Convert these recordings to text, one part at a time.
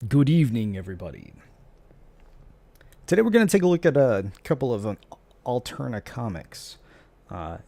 Good evening, everybody. Today we're going to take a look at a couple of Alterna Comics.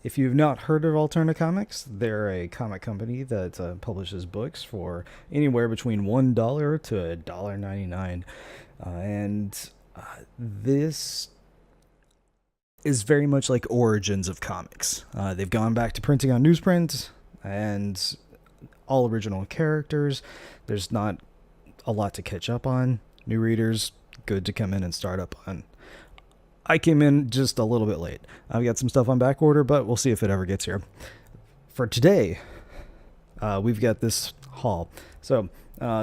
If you've not heard of Alterna Comics, they're a comic company that publishes books for anywhere between $1 to $1.99. And this is very much like origins of comics. They've gone back to printing on newsprint and all original characters. There's not a lot to catch up on. New readers, good to come in and start up on. I came in just a little bit late. I've got some stuff on back order, but we'll see if it ever gets here. For today, we've got this haul. So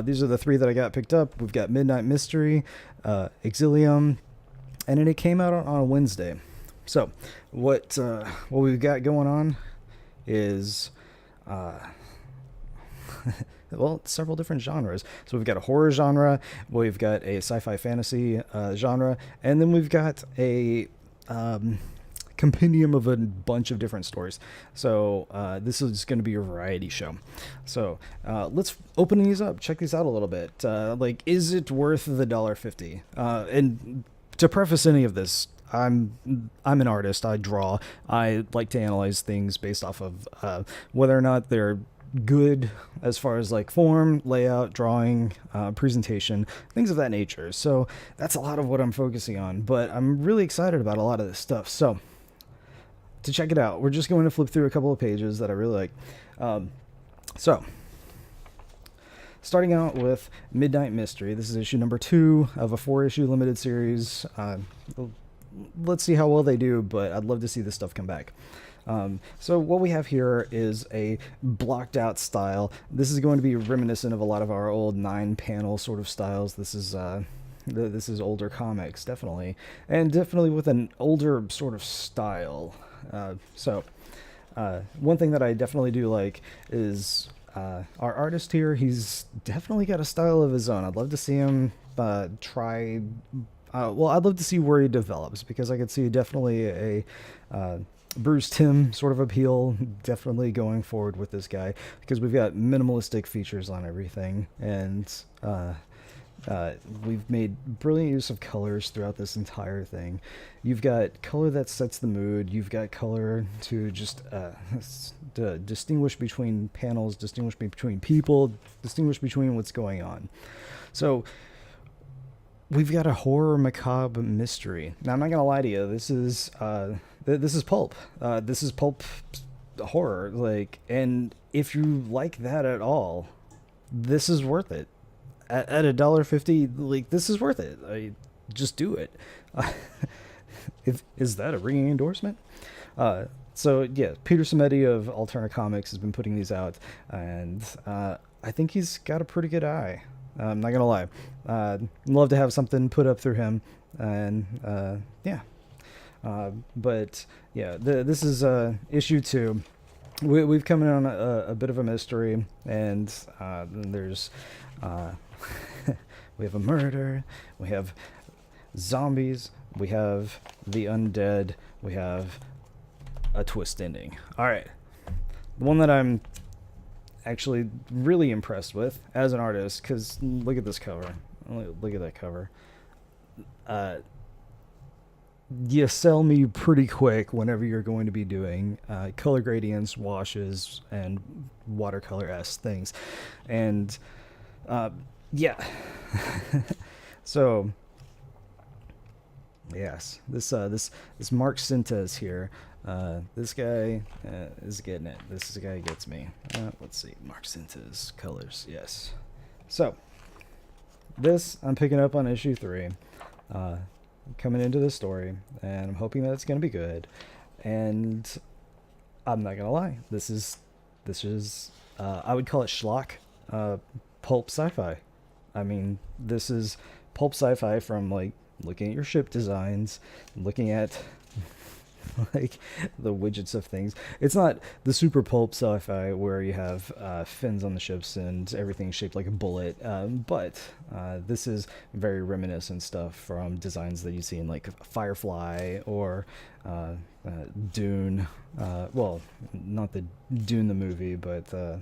these are the three that I got picked up. We've got Midnight Mystery, Exilium, and then it came out on a Wednesday. So what we've got going on is well, several different genres. So we've got a horror genre, we've got a sci-fi fantasy genre, and then we've got a compendium of a bunch of different stories. So this is going to be a variety show. So let's open these up, check these out a little bit. Like, is it worth the $1.50? And to preface any of this, I'm an artist. I draw. I like to analyze things based off of whether or not they're good as far as like form, layout, drawing, presentation, things of that nature. So that's a lot of what I'm focusing on, but I'm really excited about a lot of this stuff. So to check it out, we're just going to flip through a couple of pages that I really like. So starting out with Midnight Mystery. This is issue number 2 of a 4-issue limited series. Let's see how well they do, but I'd love to see this stuff come back. So what we have here is a blocked out style. This is going to be reminiscent of a lot of our old 9-panel sort of styles. This is older comics, definitely, and definitely with an older sort of style. One thing that I definitely do like is our artist here. He's definitely got a style of his own. I'd love to see him try. Well, I'd love to see where he develops, because I could see definitely a Bruce Timm sort of appeal definitely going forward with this guy, because we've got minimalistic features on everything, and we've made brilliant use of colors throughout this entire thing. You've got color that sets the mood. You've got color to just to distinguish between panels, distinguish between people, distinguish between what's going on. So we've got a horror macabre mystery. Now, I'm not gonna lie to you. This is pulp. This is pulp horror. Like, and if you like that at all, this is worth it. At $1.50, like, this is worth it. Just do it. Is that a ringing endorsement? So yeah, Peter Samedi of Alterna Comics has been putting these out, and I think he's got a pretty good eye. I'm not gonna lie. Love to have something put up through him, and yeah. But yeah, this is issue 2. We've come in on a bit of a mystery, and then there's we have a murder, we have zombies, we have the undead, we have a twist ending. All right, the one that I'm actually really impressed with as an artist, because look at this cover. Look at that cover. You sell me pretty quick whenever you're going to be doing color gradients, washes, and watercolor-esque things. And yeah. So yes, this Mark Sintes here. This guy is getting it. This guy gets me. Let's see, Mark Sintes colors. Yes. So this I'm picking up on issue 3. Coming into the story, and I'm hoping that it's going to be good. And I'm not gonna lie, this is I would call it schlock pulp sci-fi. I mean, this is pulp sci-fi from, like, looking at your ship designs, looking at like the widgets of things. It's not the super pulp sci-fi where you have fins on the ships and everything shaped like a bullet, but this is very reminiscent stuff from designs that you see in, like, Firefly or Dune. Well, not the Dune the movie, but the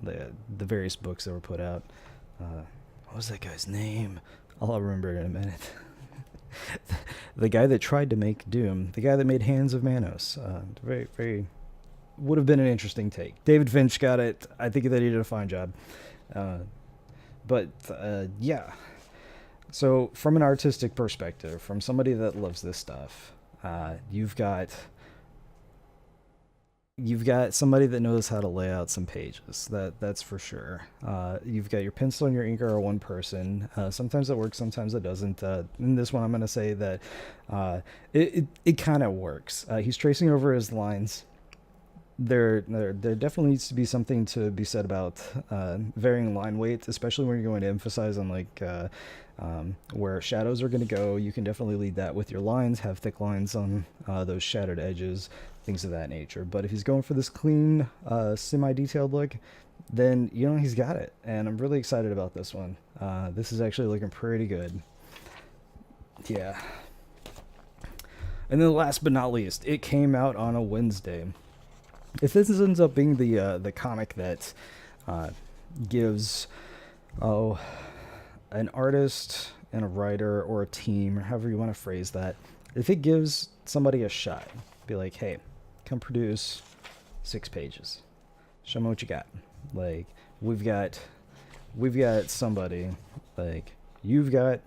the various books that were put out. What was that guy's name? I'll remember it in a minute. The guy that tried to make Doom, the guy that made Hands of Manos. Very, very would have been an interesting take. David Finch got it. I think that he did a fine job. But yeah. So from an artistic perspective, from somebody that loves this stuff, you've got somebody that knows how to lay out some pages. That's for sure. You've got your pencil and your inker are one person. Sometimes it works, sometimes it doesn't. In this one, I'm going to say that it kind of works. He's tracing over his lines. There definitely needs to be something to be said about varying line weight, especially when you're going to emphasize on like where shadows are going to go. You can definitely lead that with your lines, have thick lines on those shadowed edges, things of that nature. But if he's going for this clean, semi-detailed look, then he's got it, and I'm really excited about this one. This is actually looking pretty good. Yeah. And then last but not least, it came out on a Wednesday. If this ends up being the comic that gives an artist and a writer or a team, or however you want to phrase that, if it gives somebody a shot, be like, hey, come produce 6 pages, show me what you got. Like, we've got somebody, like, you've got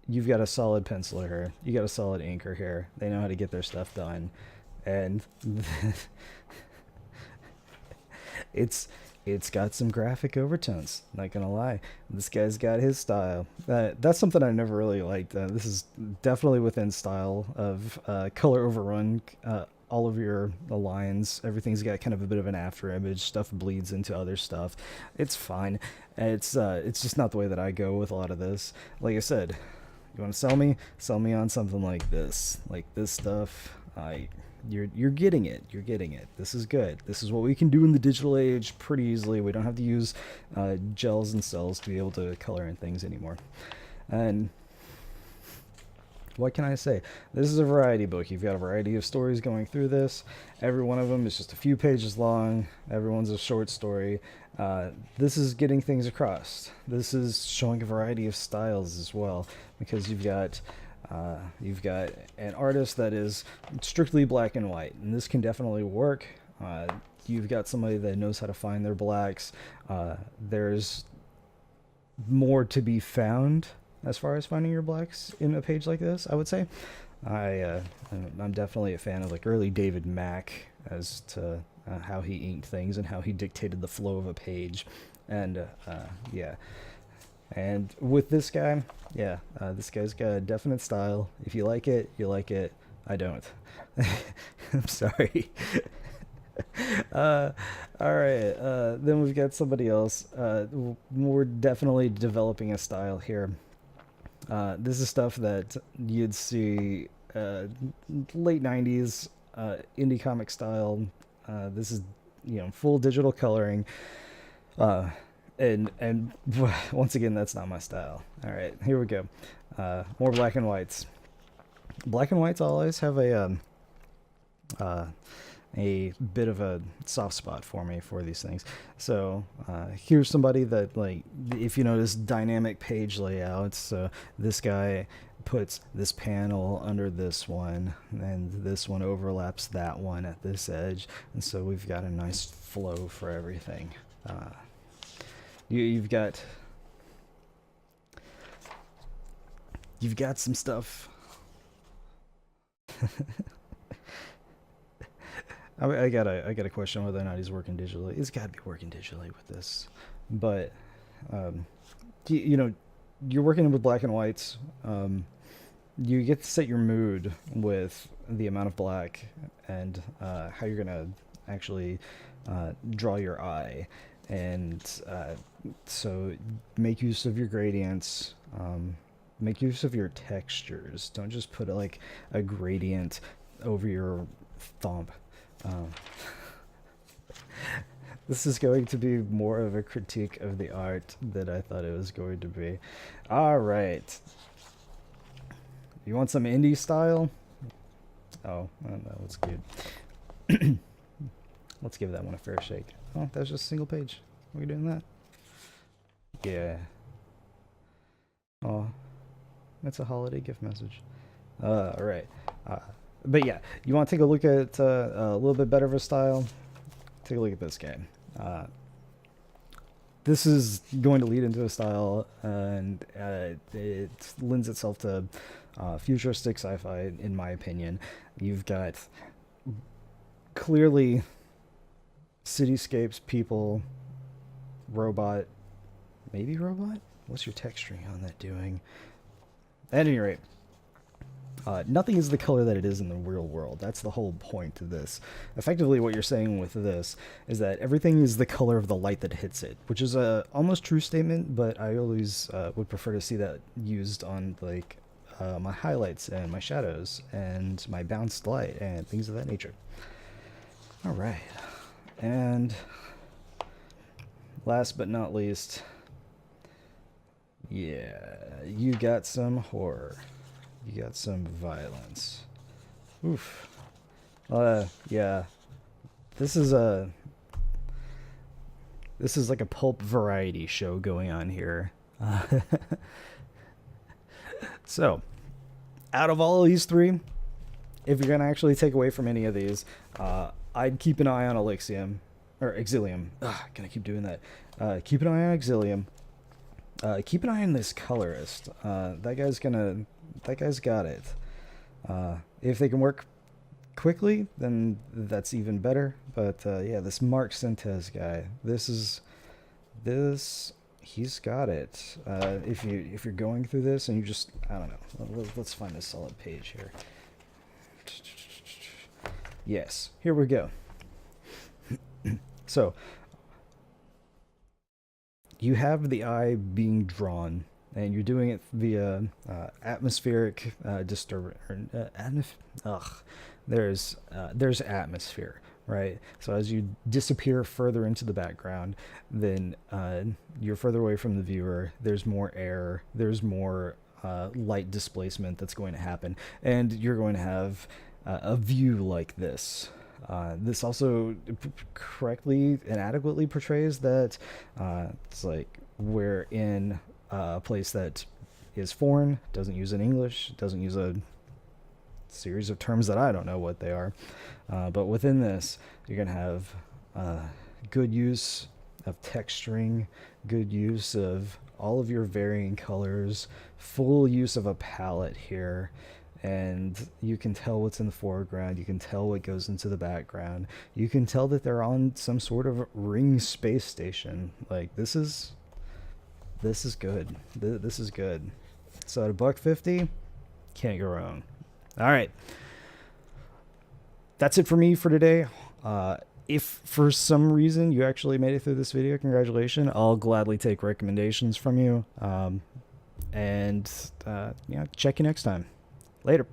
a solid penciler here, you got a solid inker here, they know how to get their stuff done, and it's got some graphic overtones, not gonna lie. This guy's got his style. That's something I never really liked. This is definitely within style of color overrun. All of your lines, everything's got kind of a bit of an after image. Stuff bleeds into other stuff. It's fine. It's just not the way that I go with a lot of this. Like I said, you want to sell me? Sell me on something like this. Like this stuff. You're getting it. You're getting it. This is good. This is what we can do in the digital age pretty easily. We don't have to use gels and cells to be able to color in things anymore. And what can I say? This is a variety book. You've got a variety of stories going through this. Every one of them is just a few pages long. Everyone's a short story. This is getting things across. This is showing a variety of styles as well, because you've got an artist that is strictly black and white, and this can definitely work. You've got somebody that knows how to find their blacks. There's more to be found as far as finding your blacks in a page like this, I would say. I'm definitely a fan of like early David Mack as to how he inked things and how he dictated the flow of a page. And yeah. And with this guy, yeah, this guy's got a definite style. If you like it, you like it. I don't. I'm sorry. All right. Then we've got somebody else. We're definitely developing a style here. This is stuff that you'd see late 90s indie comic style. This is, full digital coloring. And once again, that's not my style. All right, here we go. More black and whites. Black and whites always have a bit of a soft spot for me for these things. So here's somebody that, like, if you notice dynamic page layouts, so this guy puts this panel under this one, and this one overlaps that one at this edge, and so we've got a nice flow for everything. You've got some stuff. I got a question whether or not he's working digitally. He's got to be working digitally with this, but you're working with black and whites. You get to set your mood with the amount of black and how you're gonna actually draw your eye. And so make use of your gradients, make use of your textures. Don't just put like a gradient over your thumb. This is going to be more of a critique of the art than I thought it was going to be. All right. You want some indie style? Oh, that was cute. Let's give that one a fair shake. Oh, that's just a single page. Are we doing that? Yeah. Oh, that's a holiday gift message. All right. But yeah, you want to take a look at a little bit better of a style? Take a look at this guy. This is going to lead into a style, and it lends itself to futuristic sci-fi, in my opinion. You've got clearly cityscapes, people, robot, maybe robot? What's your texturing on that doing? At any rate, nothing is the color that it is in the real world. That's the whole point of this. Effectively, what you're saying with this is that everything is the color of the light that hits it, which is a almost true statement, but I always would prefer to see that used on like my highlights and my shadows and my bounced light and things of that nature. All right, and last but not least, yeah, you got some horror. You got some violence. Oof. Yeah. This is like a pulp variety show going on here. So, out of all of these three, if you're gonna actually take away from any of these, I'd keep an eye on Exilium. Gonna keep doing that. Keep an eye on Exilium. Keep an eye on this colorist. That guy's got it. If they can work quickly, then that's even better. But yeah, this Mark Sentes guy, he's got it. If you're going through this and you just, I don't know, let's find a solid page here. Yes, here we go. So you have the eye being drawn, and you're doing it via atmospheric there's atmosphere, right? So as you disappear further into the background, then you're further away from the viewer. There's more air. There's more light displacement that's going to happen, and you're going to have a view like this. This also correctly and adequately portrays that it's like we're in a place that is foreign, doesn't use an English, doesn't use a series of terms that I don't know what they are. But within this, you're going to have good use of texturing, good use of all of your varying colors, full use of a palette here. And you can tell what's in the foreground, you can tell what goes into the background, you can tell that they're on some sort of ring space station. Like, this is good. This is good. So at $1.50, can't go wrong. All right, that's it for me for today. If for some reason you actually made it through this video, congratulations. I'll gladly take recommendations from you. And yeah, check you next time. Later.